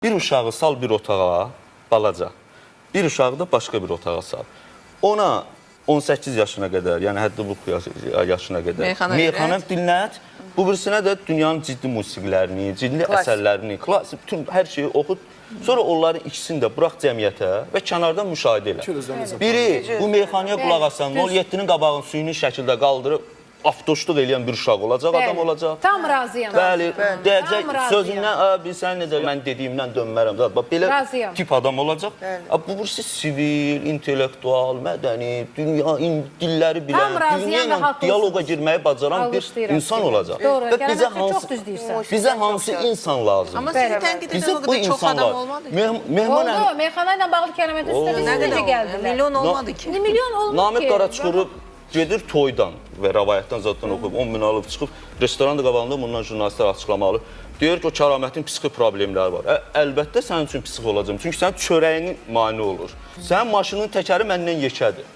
Bir uşağı sal bir otağa, balaca. Bir uşağı da başqa bir otağa sal. Ona 18 yaşına qədər, yəni həddi bu yaşına qədər meyxana dinlət. Bu birisinə də dünyanın ciddi musiqilərini, ciddi əsərlərini, klassik, bütün hər şeyi oxut. Sonra onların ikisini də burax cəmiyyətə və kənardan müşahidə elə. Biri bu meyxanaya qulaq asan, 07-nin qabağını süni şəkildə qaldırıb, aftoşluq eləyən bir uşaq olacaq, adam olacaq. Tam razıyam. Bəli, deyəcək sözündən, sən necə, mən dediyimdən dönmərəm. Belə tip adam olacaq. Bu birisi sivil, intellektual, mədəni, dünya, dilləri bilən, dünya ilə diyaloqa girməyi bacaran bir insan olacaq. Doğru, gəlməkdə çox düz deyirsən. Bizə hansı insan lazım? Amma sizi tənqid edən o qədər çox adam olmadı ki. Oldu, meyxana ilə bağlı kəlmət üstə biz necə gəldilər? Milyon olmadı ki. Milyon olmadı ki. Namiq Qaraçuxuru gedir toydan və rəvayətdən zaten oxuyub 10 min alıb çıxıb restoran da qabağında bundan jurnalistlər açıqlamalı. Deyir ki, o kəramətin psixi problemləri var. Əlbəttə sənin üçün psixi olacaq. Çünki sənin çörəyinin mane olur. Sənin maşının təkəri məndən yekədir.